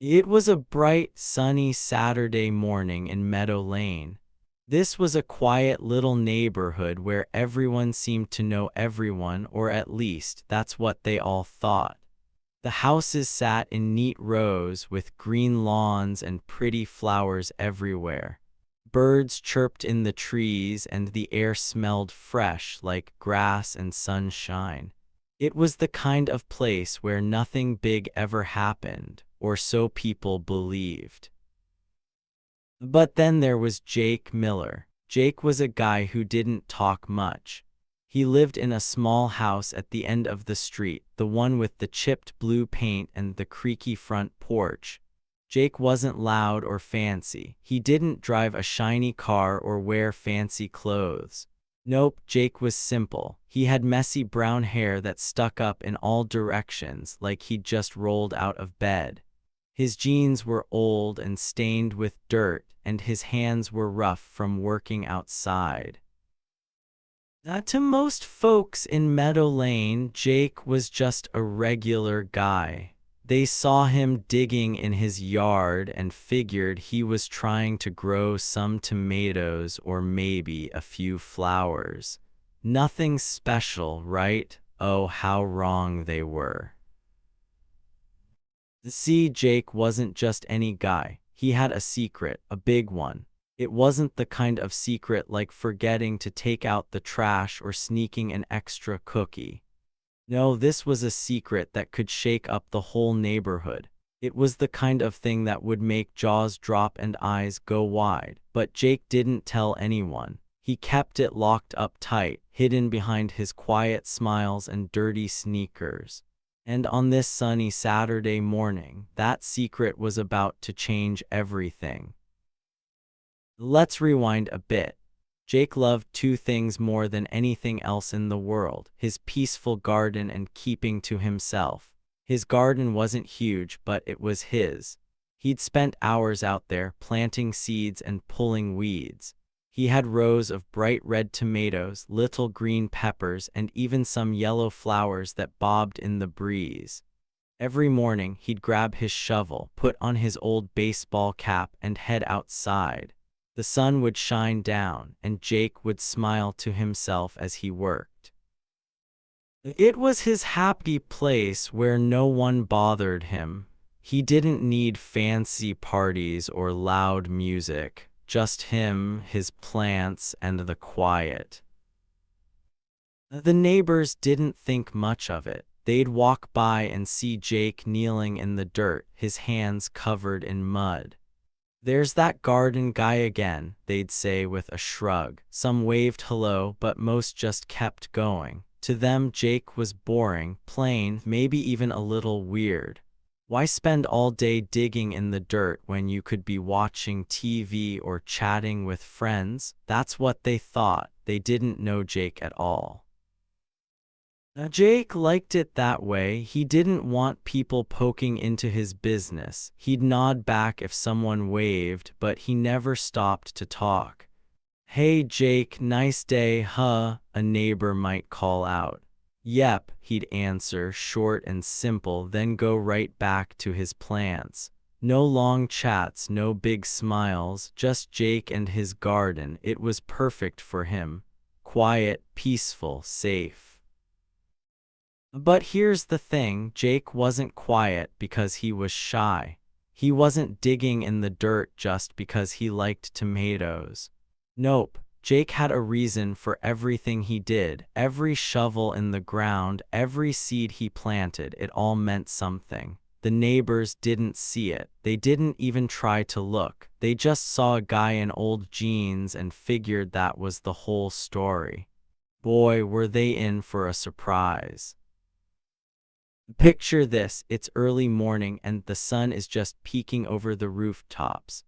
It was a bright, sunny Saturday morning in Meadow Lane. This was a quiet little neighborhood where everyone seemed to know everyone, or at least that's what they all thought. The houses sat in neat rows with green lawns and pretty flowers everywhere. Birds chirped in the trees and the air smelled fresh like grass and sunshine. It was the kind of place where nothing big ever happened, or so people believed. But then there was Jake Miller. Jake was a guy who didn't talk much. He lived in a small house at the end of the street, the one with the chipped blue paint and the creaky front porch. Jake wasn't loud or fancy. He didn't drive a shiny car or wear fancy clothes. Nope, Jake was simple. He had messy brown hair that stuck up in all directions like he'd just rolled out of bed. His jeans were old and stained with dirt, and his hands were rough from working outside. To most folks in Meadow Lane, Jake was just a regular guy. They saw him digging in his yard and figured he was trying to grow some tomatoes or maybe a few flowers. Nothing special, right? Oh, how wrong they were. See, Jake wasn't just any guy. He had a secret, a big one. It wasn't the kind of secret like forgetting to take out the trash or sneaking an extra cookie. No, this was a secret that could shake up the whole neighborhood. It was the kind of thing that would make jaws drop and eyes go wide. But Jake didn't tell anyone. He kept it locked up tight, hidden behind his quiet smiles and dirty sneakers. And on this sunny Saturday morning, that secret was about to change everything. Let's rewind a bit. Jake loved two things more than anything else in the world: his peaceful garden and keeping to himself. His garden wasn't huge, but it was his. He'd spent hours out there planting seeds and pulling weeds. He had rows of bright red tomatoes, little green peppers, and even some yellow flowers that bobbed in the breeze. Every morning, he'd grab his shovel, put on his old baseball cap, and head outside. The sun would shine down, and Jake would smile to himself as he worked. It was his happy place where no one bothered him. He didn't need fancy parties or loud music. Just him, his plants, and the quiet. The neighbors didn't think much of it. They'd walk by and see Jake kneeling in the dirt, his hands covered in mud. "There's that garden guy again," they'd say with a shrug. Some waved hello, but most just kept going. To them, Jake was boring, plain, maybe even a little weird. Why spend all day digging in the dirt when you could be watching TV or chatting with friends? That's what they thought. They didn't know Jake at all. Jake liked it that way. He didn't want people poking into his business. He'd nod back if someone waved, but he never stopped to talk. "Hey Jake, nice day, huh?" a neighbor might call out. "Yep," he'd answer, short and simple, then go right back to his plants. No long chats, no big smiles, just Jake and his garden. It was perfect for him. Quiet, peaceful, safe. But here's the thing, Jake wasn't quiet because he was shy. He wasn't digging in the dirt just because he liked tomatoes. Nope. Jake had a reason for everything he did. Every shovel in the ground, every seed he planted, it all meant something. The neighbors didn't see it. They didn't even try to look. They just saw a guy in old jeans and figured that was the whole story. Boy, were they in for a surprise. Picture this, it's early morning and the sun is just peeking over the rooftops.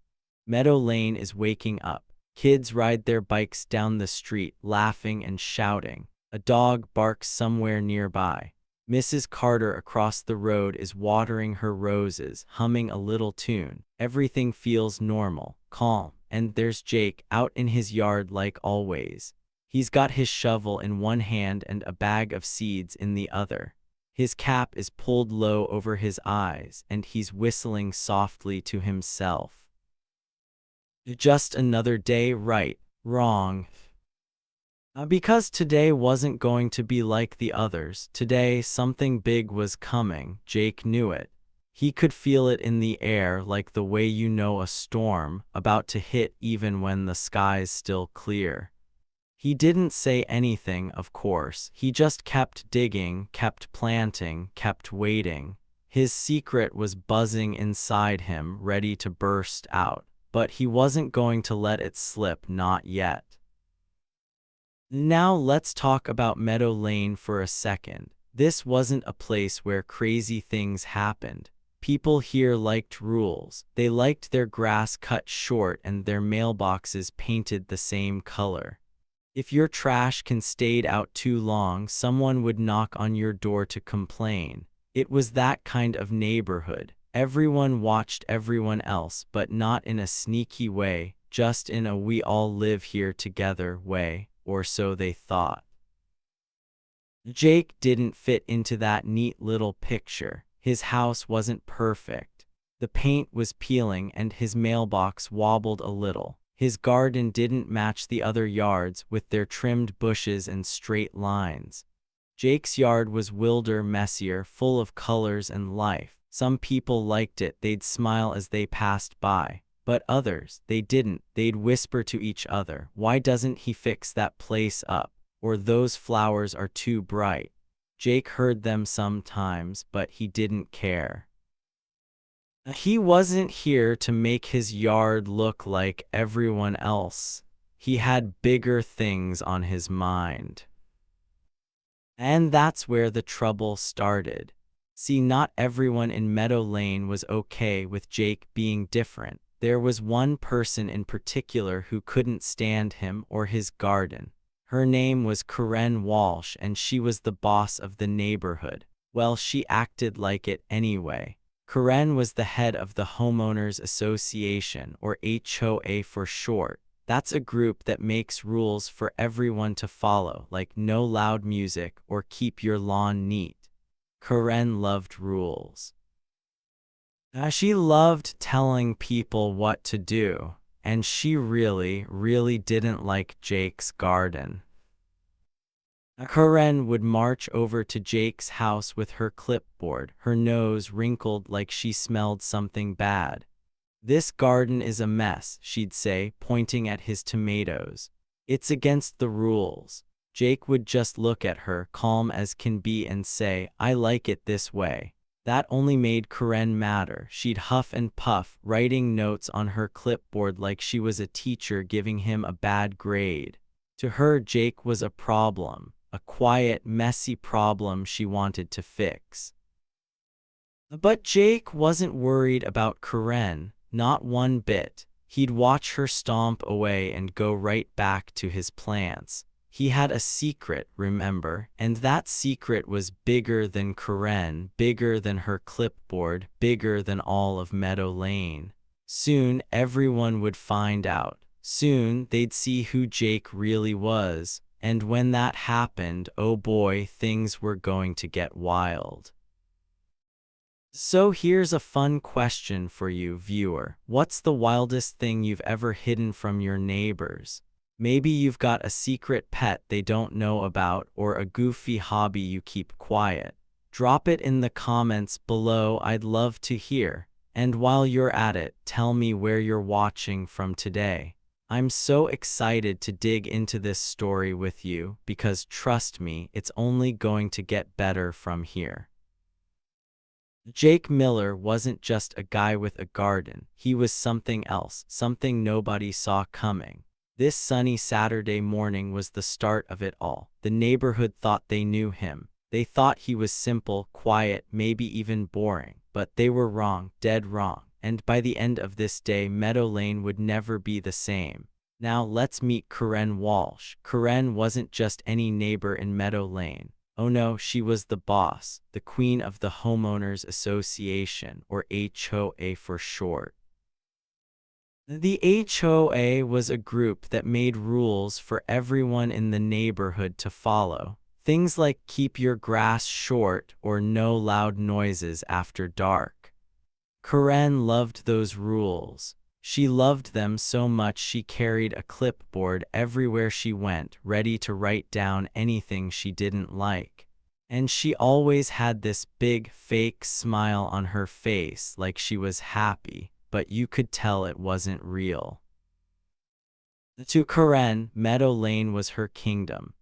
Meadow Lane is waking up. Kids ride their bikes down the street, laughing and shouting. A dog barks somewhere nearby. Mrs. Carter across the road is watering her roses, humming a little tune. Everything feels normal, calm, and there's Jake out in his yard like always. He's got his shovel in one hand and a bag of seeds in the other. His cap is pulled low over his eyes, and he's whistling softly to himself. Just another day, right, wrong. Because today wasn't going to be like the others. Today, something big was coming. Jake knew it. He could feel it in the air, like the way you know a storm about to hit even when the sky's still clear. He didn't say anything, of course. He just kept digging, kept planting, kept waiting. His secret was buzzing inside him, ready to burst out, but he wasn't going to let it slip, not yet. Now let's talk about Meadow Lane for a second. This wasn't a place where crazy things happened. People here liked rules. They liked their grass cut short and their mailboxes painted the same color. If your trash can stayed out too long, someone would knock on your door to complain. It was that kind of neighborhood. Everyone watched everyone else, but not in a sneaky way, just in a we all live here together way, or so they thought. Jake didn't fit into that neat little picture. His house wasn't perfect. The paint was peeling and his mailbox wobbled a little. His garden didn't match the other yards with their trimmed bushes and straight lines. Jake's yard was wilder, messier, full of colors and life. Some people liked it, they'd smile as they passed by. But others, they didn't. They'd whisper to each other, "Why doesn't he fix that place up?" Or "Those flowers are too bright." Jake heard them sometimes, but he didn't care. He wasn't here to make his yard look like everyone else. He had bigger things on his mind. And that's where the trouble started. See, not everyone in Meadow Lane was okay with Jake being different. There was one person in particular who couldn't stand him or his garden. Her name was Karen Walsh, and she was the boss of the neighborhood. Well, she acted like it anyway. Karen was the head of the Homeowners Association, or HOA for short. That's a group that makes rules for everyone to follow, like no loud music or keep your lawn neat. Karen loved rules. She loved telling people what to do, and she really didn't like Jake's garden. Karen would march over to Jake's house with her clipboard, her nose wrinkled like she smelled something bad. "This garden is a mess," she'd say, pointing at his tomatoes. "It's against the rules." Jake would just look at her, calm as can be, and say, "I like it this way." That only made Karen madder. She'd huff and puff, writing notes on her clipboard like she was a teacher giving him a bad grade. To her, Jake was a problem, a quiet, messy problem she wanted to fix. But Jake wasn't worried about Karen, not one bit. He'd watch her stomp away and go right back to his plants. He had a secret, remember, and that secret was bigger than Karen, bigger than her clipboard, bigger than all of Meadow Lane. Soon everyone would find out. Soon they'd see who Jake really was, and when that happened, oh boy, things were going to get wild. So here's a fun question for you, viewer. What's the wildest thing you've ever hidden from your neighbors? Maybe you've got a secret pet they don't know about, or a goofy hobby you keep quiet. Drop it in the comments below, I'd love to hear. And while you're at it, tell me where you're watching from today. I'm so excited to dig into this story with you, because trust me, it's only going to get better from here. Jake Miller wasn't just a guy with a garden. He was something else, something nobody saw coming. This sunny Saturday morning was the start of it all. The neighborhood thought they knew him. They thought he was simple, quiet, maybe even boring. But they were wrong, dead wrong. And by the end of this day, Meadow Lane would never be the same. Now let's meet Karen Walsh. Karen wasn't just any neighbor in Meadow Lane. Oh no, she was the boss, the queen of the Homeowners Association, or HOA for short. The HOA was a group that made rules for everyone in the neighborhood to follow. Things like keep your grass short or no loud noises after dark. Karen loved those rules. She loved them so much she carried a clipboard everywhere she went, ready to write down anything she didn't like. And she always had this big fake smile on her face like she was happy, but you could tell it wasn't real. To Karen, Meadow Lane was her kingdom.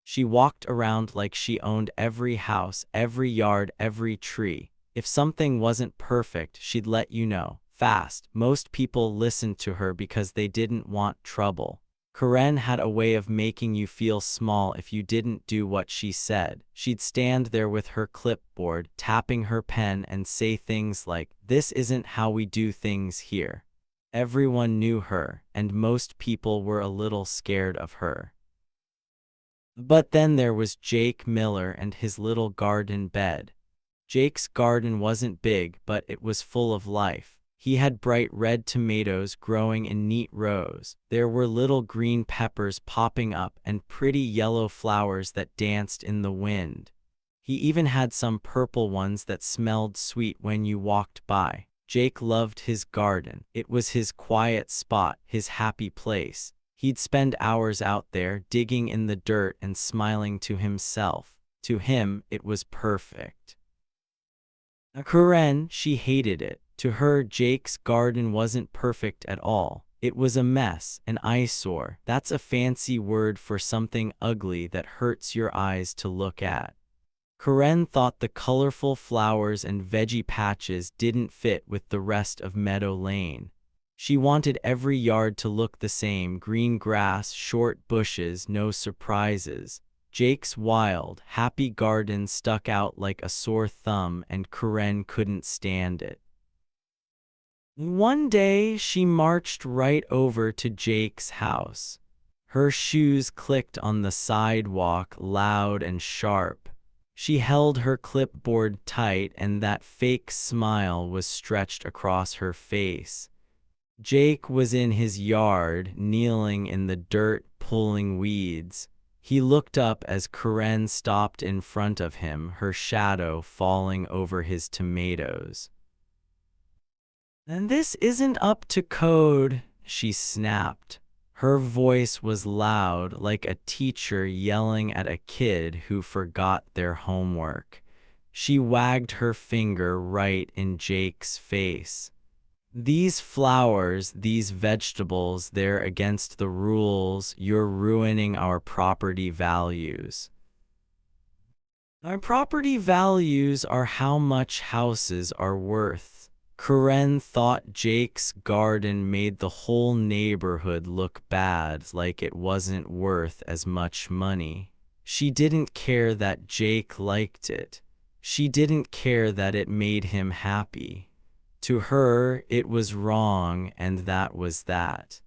She walked around like she owned every house, every yard, every tree. If something wasn't perfect, she'd let you know, fast. Most people listened to her because they didn't want trouble. Karen had a way of making you feel small if you didn't do what she said. She'd stand there with her clipboard, tapping her pen and say things like, "This isn't how we do things here." Everyone knew her, and most people were a little scared of her. But then there was Jake Miller and his little garden bed. Jake's garden wasn't big, but it was full of life. He had bright red tomatoes growing in neat rows. There were little green peppers popping up and pretty yellow flowers that danced in the wind. He even had some purple ones that smelled sweet when you walked by. Jake loved his garden. It was his quiet spot, his happy place. He'd spend hours out there digging in the dirt and smiling to himself. To him, it was perfect. Karen, she hated it. To her, Jake's garden wasn't perfect at all. It was a mess, an eyesore. That's a fancy word for something ugly that hurts your eyes to look at. Karen thought the colorful flowers and veggie patches didn't fit with the rest of Meadow Lane. She wanted every yard to look the same: green grass, short bushes, no surprises. Jake's wild, happy garden stuck out like a sore thumb, and Karen couldn't stand it. One day, she marched right over to Jake's house. Her shoes clicked on the sidewalk, loud and sharp. She held her clipboard tight, and that fake smile was stretched across her face. Jake was in his yard, kneeling in the dirt, pulling weeds. He looked up as Karen stopped in front of him, her shadow falling over his tomatoes. "And this isn't up to code," she snapped. Her voice was loud, like a teacher yelling at a kid who forgot their homework. She wagged her finger right in Jake's face. "These flowers, these vegetables, they're against the rules. You're ruining our property values." "Our property values are how much houses are worth." Karen thought Jake's garden made the whole neighborhood look bad, like it wasn't worth as much money. She didn't care that Jake liked it. She didn't care that it made him happy. To her, it was wrong, and that was that.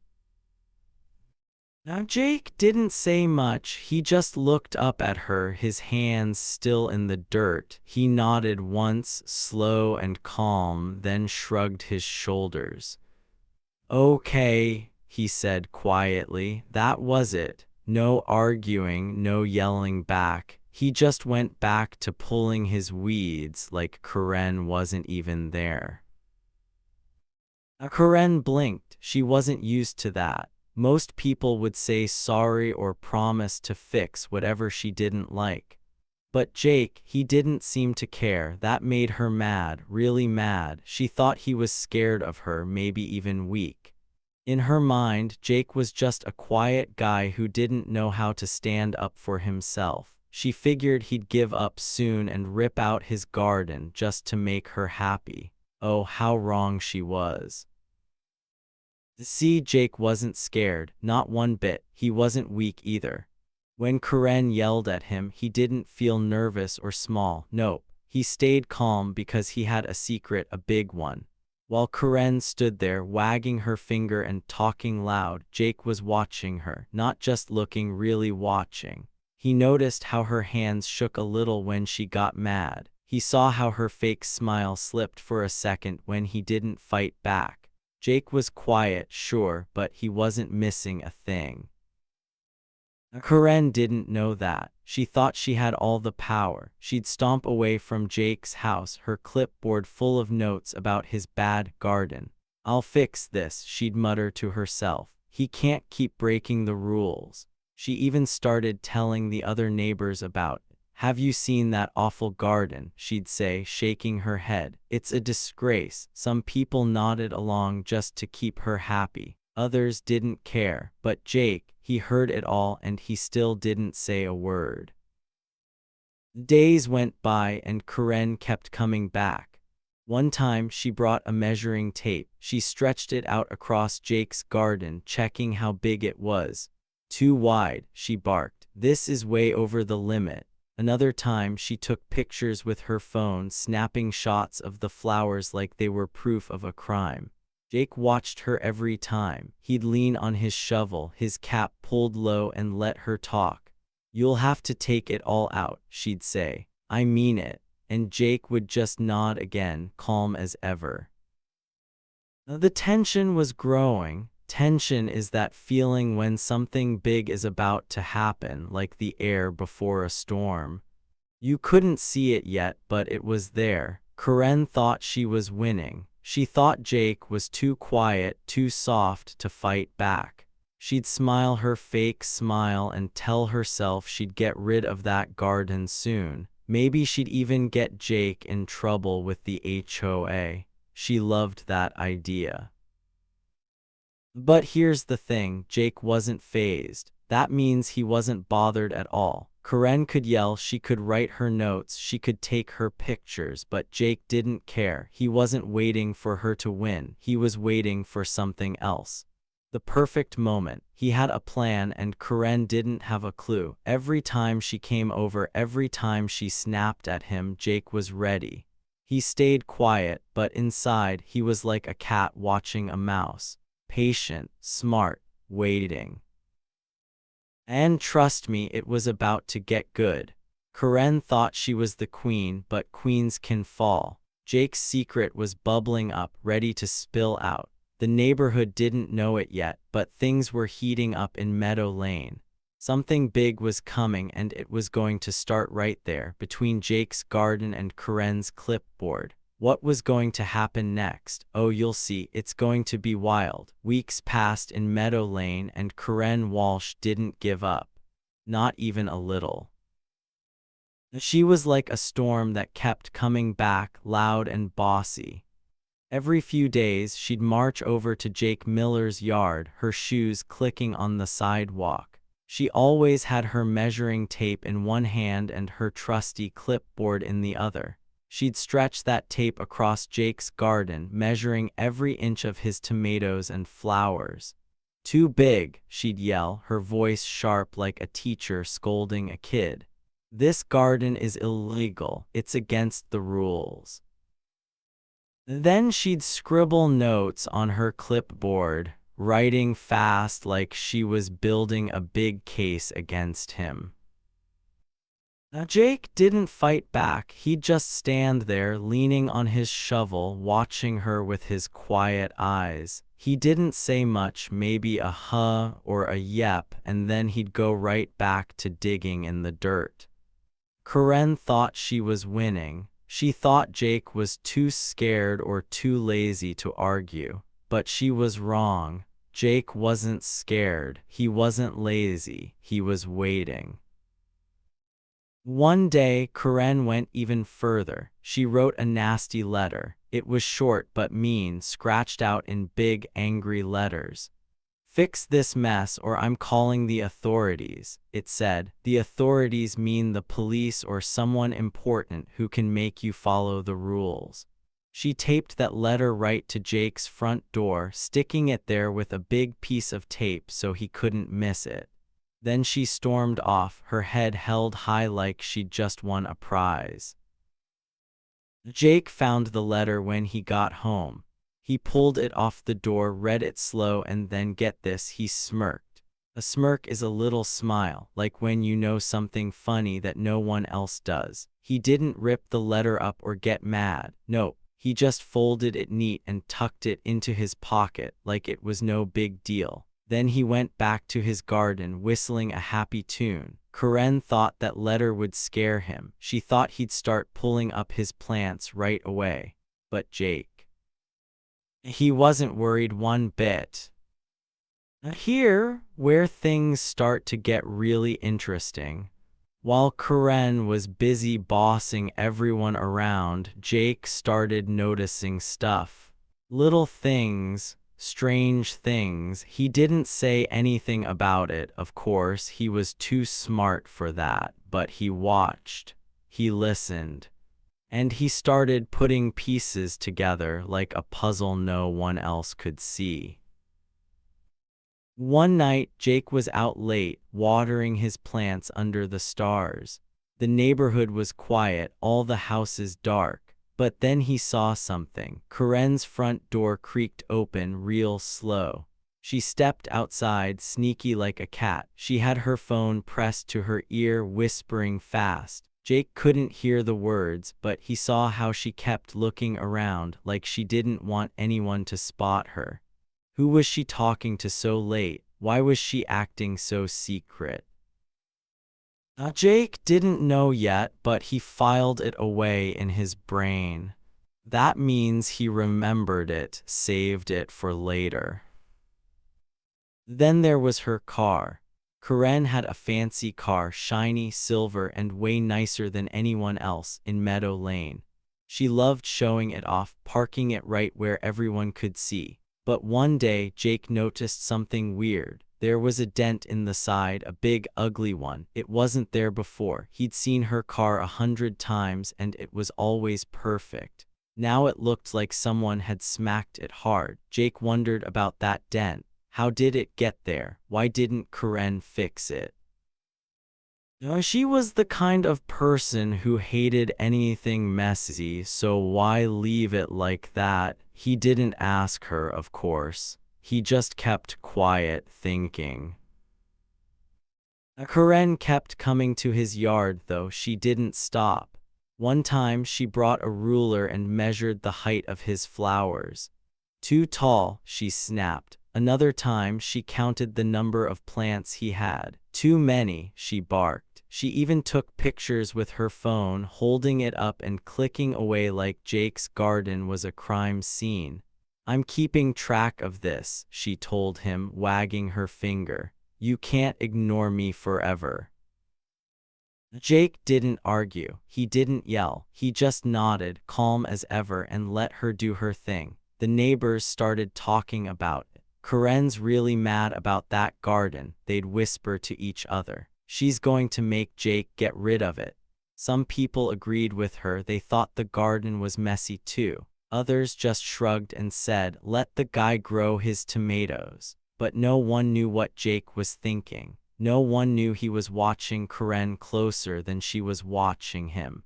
Now, Jake didn't say much. He just looked up at her, his hands still in the dirt. He nodded once, slow and calm, then shrugged his shoulders. "Okay," he said quietly. That was it. No arguing, no yelling back. He just went back to pulling his weeds like Karen wasn't even there. Karen blinked. She wasn't used to that. Most people would say sorry or promise to fix whatever she didn't like. But Jake, he didn't seem to care. That made her mad, really mad. She thought he was scared of her, maybe even weak. In her mind, Jake was just a quiet guy who didn't know how to stand up for himself. She figured he'd give up soon and rip out his garden just to make her happy. Oh, how wrong she was. See, Jake wasn't scared, not one bit. He wasn't weak either. When Karen yelled at him, he didn't feel nervous or small. Nope, he stayed calm because he had a secret, a big one. While Karen stood there, wagging her finger and talking loud, Jake was watching her, not just looking, really watching. He noticed how her hands shook a little when she got mad. He saw how her fake smile slipped for a second when he didn't fight back. Jake was quiet, sure, but he wasn't missing a thing. Karen didn't know that. She thought she had all the power. She'd stomp away from Jake's house, her clipboard full of notes about his bad garden. "I'll fix this," she'd mutter to herself. "He can't keep breaking the rules." She even started telling the other neighbors about it. "Have you seen that awful garden?" she'd say, shaking her head. "It's a disgrace." Some people nodded along just to keep her happy. Others didn't care. But Jake, he heard it all and he still didn't say a word. Days went by and Karen kept coming back. One time she brought a measuring tape. She stretched it out across Jake's garden, checking how big it was. "Too wide," she barked. "This is way over the limit." Another time she took pictures with her phone, snapping shots of the flowers like they were proof of a crime. Jake watched her every time. He'd lean on his shovel, his cap pulled low, and let her talk. "You'll have to take it all out," she'd say. "I mean it." And Jake would just nod again, calm as ever. The tension was growing. Tension is that feeling when something big is about to happen, like the air before a storm. You couldn't see it yet, but it was there. Karen thought she was winning. She thought Jake was too quiet, too soft to fight back. She'd smile her fake smile and tell herself she'd get rid of that garden soon. Maybe she'd even get Jake in trouble with the HOA. She loved that idea. But here's the thing, Jake wasn't fazed. That means he wasn't bothered at all. Karen could yell, she could write her notes, she could take her pictures, but Jake didn't care. He wasn't waiting for her to win. He was waiting for something else. The perfect moment. He had a plan and Karen didn't have a clue. Every time she came over, every time she snapped at him, Jake was ready. He stayed quiet, but inside he was like a cat watching a mouse. Patient, smart, waiting. And trust me, it was about to get good. Karen thought she was the queen, but queens can fall. Jake's secret was bubbling up, ready to spill out. The neighborhood didn't know it yet, but things were heating up in Meadow Lane. Something big was coming, and it was going to start right there, between Jake's garden and Karen's clipboard. What was going to happen next? Oh, you'll see, it's going to be wild. Weeks passed in Meadow Lane and Karen Walsh didn't give up. Not even a little. She was like a storm that kept coming back, loud and bossy. Every few days she'd march over to Jake Miller's yard, her shoes clicking on the sidewalk. She always had her measuring tape in one hand and her trusty clipboard in the other. She'd stretch that tape across Jake's garden, measuring every inch of his tomatoes and flowers. "Too big," she'd yell, her voice sharp like a teacher scolding a kid. "This garden is illegal. It's against the rules." Then she'd scribble notes on her clipboard, writing fast like she was building a big case against him. Now Jake didn't fight back. He'd just stand there, leaning on his shovel, watching her with his quiet eyes. He didn't say much, maybe a huh or a yep, and then he'd go right back to digging in the dirt. Karen thought she was winning. She thought Jake was too scared or too lazy to argue. But she was wrong. Jake wasn't scared. He wasn't lazy. He was waiting. One day, Karen went even further. She wrote a nasty letter. It was short but mean, scratched out in big, angry letters. "Fix this mess or I'm calling the authorities," it said. "The authorities mean the police or someone important who can make you follow the rules." She taped that letter right to Jake's front door, sticking it there with a big piece of tape so he couldn't miss it. Then she stormed off, her head held high like she'd just won a prize. Jake found the letter when he got home. He pulled it off the door, read it slow, and then, get this, he smirked. A smirk is a little smile, like when you know something funny that no one else does. He didn't rip the letter up or get mad. Nope. He just folded it neat and tucked it into his pocket like it was no big deal. Then he went back to his garden, whistling a happy tune. Karen thought that letter would scare him. She thought he'd start pulling up his plants right away. But Jake, he wasn't worried one bit. Here, where things start to get really interesting. While Karen was busy bossing everyone around, Jake started noticing stuff. Little things, strange things. He didn't say anything about it, of course, he was too smart for that, but he watched, he listened, and he started putting pieces together like a puzzle no one else could see. One night, Jake was out late, watering his plants under the stars. The neighborhood was quiet, all the houses dark. But then he saw something. Karen's front door creaked open real slow. She stepped outside, sneaky like a cat. She had her phone pressed to her ear, whispering fast. Jake couldn't hear the words, but he saw how she kept looking around, like she didn't want anyone to spot her. Who was she talking to so late? Why was she acting so secret? Jake didn't know yet, but he filed it away in his brain. That means he remembered it, saved it for later. Then there was her car. Karen had a fancy car, shiny, silver, and way nicer than anyone else in Meadow Lane. She loved showing it off, parking it right where everyone could see. But one day, Jake noticed something weird. There was a dent in the side, a big, ugly one. It wasn't there before. He'd seen her car 100 times, and it was always perfect. Now it looked like someone had smacked it hard. Jake wondered about that dent. How did it get there? Why didn't Karen fix it? She was the kind of person who hated anything messy, so why leave it like that? He didn't ask her, of course. He just kept quiet, thinking. Karen kept coming to his yard, though. She didn't stop. One time she brought a ruler and measured the height of his flowers. Too tall, she snapped. Another time she counted the number of plants he had. Too many, she barked. She even took pictures with her phone, holding it up and clicking away like Jake's garden was a crime scene. I'm keeping track of this, she told him, wagging her finger. You can't ignore me forever. Jake didn't argue. He didn't yell. He just nodded, calm as ever, and let her do her thing. The neighbors started talking about it. Karen's really mad about that garden, they'd whisper to each other. She's going to make Jake get rid of it. Some people agreed with her. They thought the garden was messy too. Others just shrugged and said, let the guy grow his tomatoes. But no one knew what Jake was thinking. No one knew he was watching Karen closer than she was watching him.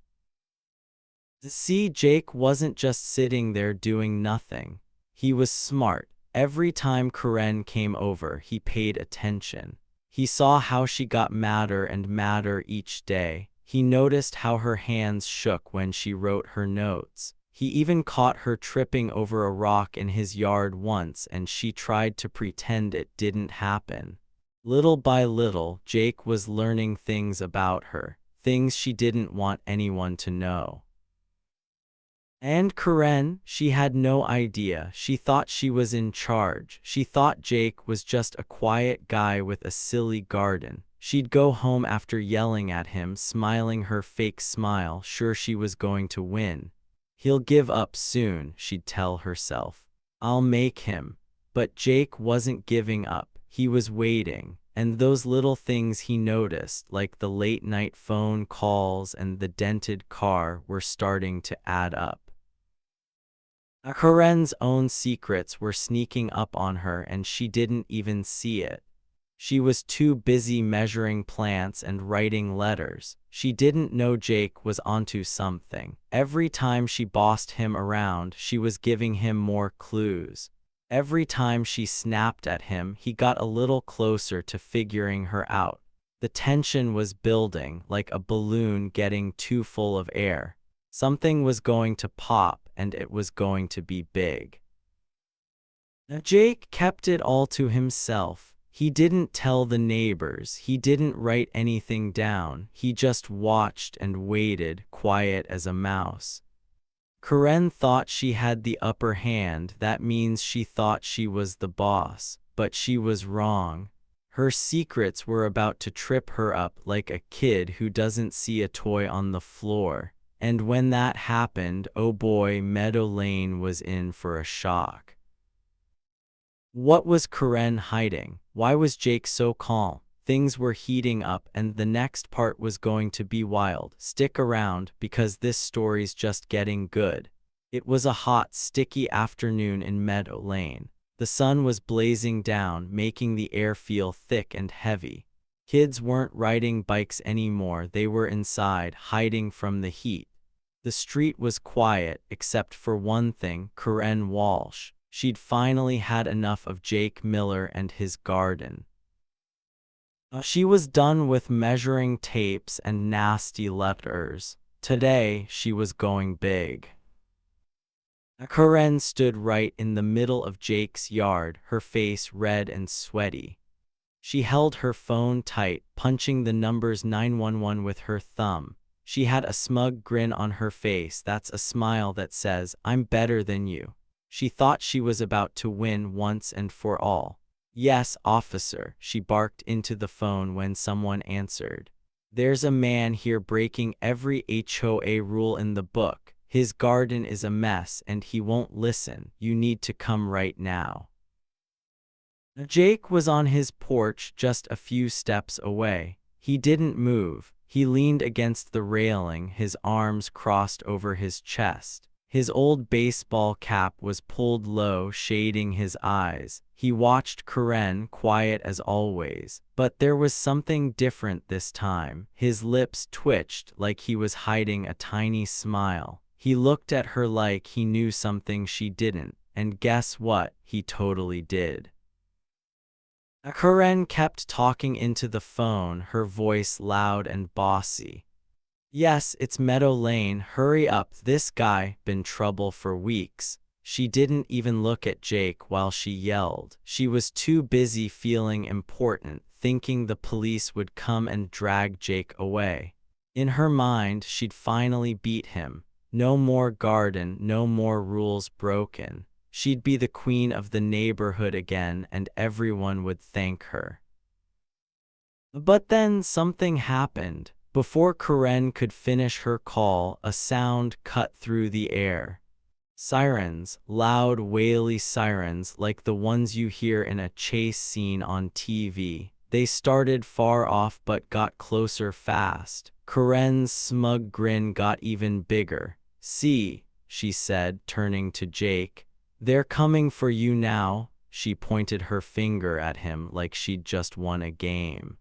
See, Jake wasn't just sitting there doing nothing. He was smart. Every time Karen came over, he paid attention. He saw how she got madder and madder each day. He noticed how her hands shook when she wrote her notes. He even caught her tripping over a rock in his yard once, and she tried to pretend it didn't happen. Little by little, Jake was learning things about her, things she didn't want anyone to know. And Karen, she had no idea. She thought she was in charge. She thought Jake was just a quiet guy with a silly garden. She'd go home after yelling at him, smiling her fake smile, sure she was going to win. He'll give up soon, she'd tell herself. I'll make him. But Jake wasn't giving up. He was waiting. And those little things he noticed, like the late-night phone calls and the dented car, were starting to add up. Karen's own secrets were sneaking up on her, and she didn't even see it. She was too busy measuring plants and writing letters. She didn't know Jake was onto something. Every time she bossed him around, she was giving him more clues. Every time she snapped at him, he got a little closer to figuring her out. The tension was building, like a balloon getting too full of air. Something was going to pop, and it was going to be big. Jake kept it all to himself. He didn't tell the neighbors, he didn't write anything down, he just watched and waited, quiet as a mouse. Karen thought she had the upper hand, that means she thought she was the boss, but she was wrong. Her secrets were about to trip her up like a kid who doesn't see a toy on the floor. And when that happened, oh boy, Meadow Lane was in for a shock. What was Karen hiding? Why was Jake so calm? Things were heating up and the next part was going to be wild. Stick around because this story's just getting good. It was a hot, sticky afternoon in Meadow Lane. The sun was blazing down, making the air feel thick and heavy. Kids weren't riding bikes anymore, they were inside, hiding from the heat. The street was quiet, except for one thing, Karen Walsh. She'd finally had enough of Jake Miller and his garden. She was done with measuring tapes and nasty letters. Today, she was going big. Karen stood right in the middle of Jake's yard, her face red and sweaty. She held her phone tight, punching the numbers 911 with her thumb. She had a smug grin on her face, that's a smile that says, "I'm better than you." She thought she was about to win once and for all. "Yes, officer," she barked into the phone when someone answered. "There's a man here breaking every HOA rule in the book. His garden is a mess and he won't listen. You need to come right now." Jake was on his porch just a few steps away. He didn't move. He leaned against the railing, his arms crossed over his chest. His old baseball cap was pulled low, shading his eyes. He watched Karen, quiet as always, but there was something different this time. His lips twitched like he was hiding a tiny smile. He looked at her like he knew something she didn't, and guess what? He totally did. Karen kept talking into the phone, her voice loud and bossy. "Yes, it's Meadow Lane, hurry up, this guy, been trouble for weeks." She didn't even look at Jake while she yelled. She was too busy feeling important, thinking the police would come and drag Jake away. In her mind, she'd finally beat him. No more garden, no more rules broken. She'd be the queen of the neighborhood again, and everyone would thank her. But then something happened. Before Karen could finish her call, a sound cut through the air. Sirens, loud, waily sirens like the ones you hear in a chase scene on TV. They started far off but got closer fast. Karen's smug grin got even bigger. "See," she said, turning to Jake. "They're coming for you now." She pointed her finger at him like she'd just won a game.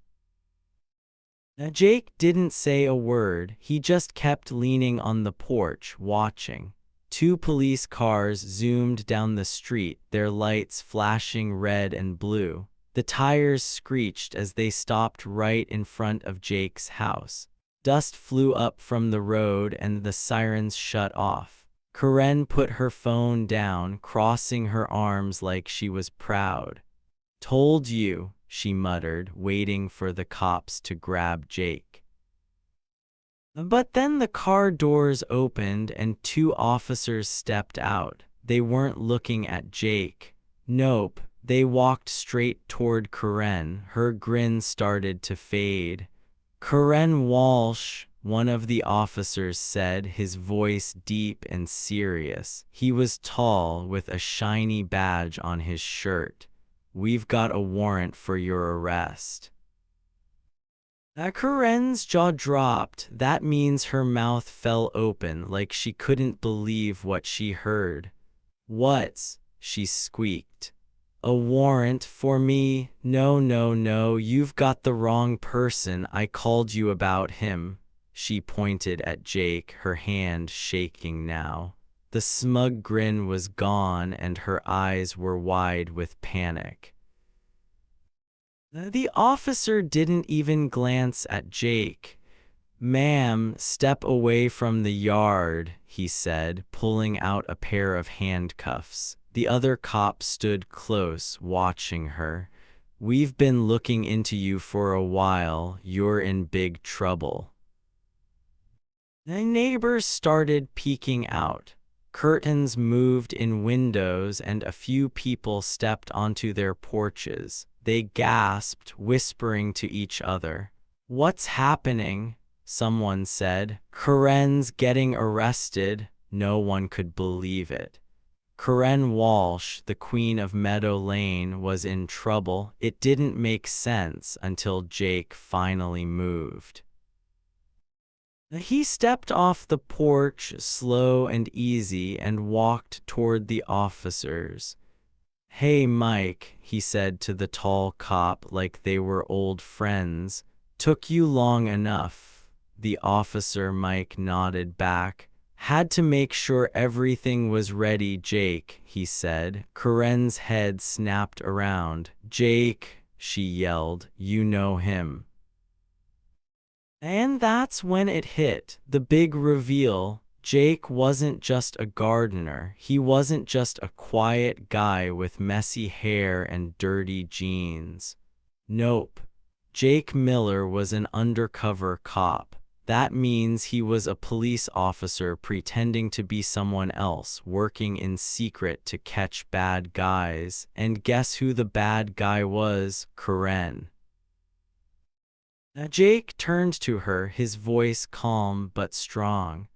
Jake didn't say a word, he just kept leaning on the porch, watching. 2 police cars zoomed down the street, their lights flashing red and blue. The tires screeched as they stopped right in front of Jake's house. Dust flew up from the road and the sirens shut off. Karen put her phone down, crossing her arms like she was proud. "Told you," she muttered, waiting for the cops to grab Jake. But then the car doors opened and 2 officers stepped out. They weren't looking at Jake. Nope, they walked straight toward Karen. Her grin started to fade. "Karen Walsh," one of the officers said, his voice deep and serious. He was tall, with a shiny badge on his shirt. "We've got a warrant for your arrest." Karen's jaw dropped. That means her mouth fell open like she couldn't believe what she heard. "What's?" she squeaked. "A warrant for me? No, no, no, you've got the wrong person. I called you about him." She pointed at Jake, her hand shaking now. The smug grin was gone and her eyes were wide with panic. The officer didn't even glance at Jake. "Ma'am, step away from the yard," he said, pulling out a pair of handcuffs. The other cop stood close, watching her. We've been looking into you for a while. You're in big trouble." The neighbors started peeking out. Curtains moved in windows and a few people stepped onto their porches. They gasped, whispering to each other. "What's happening?" someone said. "Karen's getting arrested." No one could believe it. Karen Walsh, the Queen of Meadow Lane, was in trouble. It didn't make sense until Jake finally moved. He stepped off the porch, slow and easy, and walked toward the officers. "Hey, Mike," he said to the tall cop like they were old friends. "Took you long enough." The officer Mike nodded back. "Had to make sure everything was ready, Jake," he said. Karen's head snapped around. "Jake," she yelled, "you know him." And that's when it hit, the big reveal. Jake wasn't just a gardener. He wasn't just a quiet guy with messy hair and dirty jeans. Nope. Jake Miller was an undercover cop. That means he was a police officer pretending to be someone else, working in secret to catch bad guys. And guess who the bad guy was? Karen. Jake turned to her, his voice calm but strong.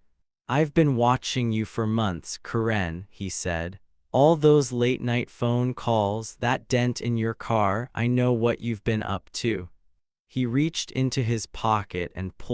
"I've been watching you for months, Karen," he said. "All those late-night phone calls, that dent in your car, I know what you've been up to." He reached into his pocket and pulled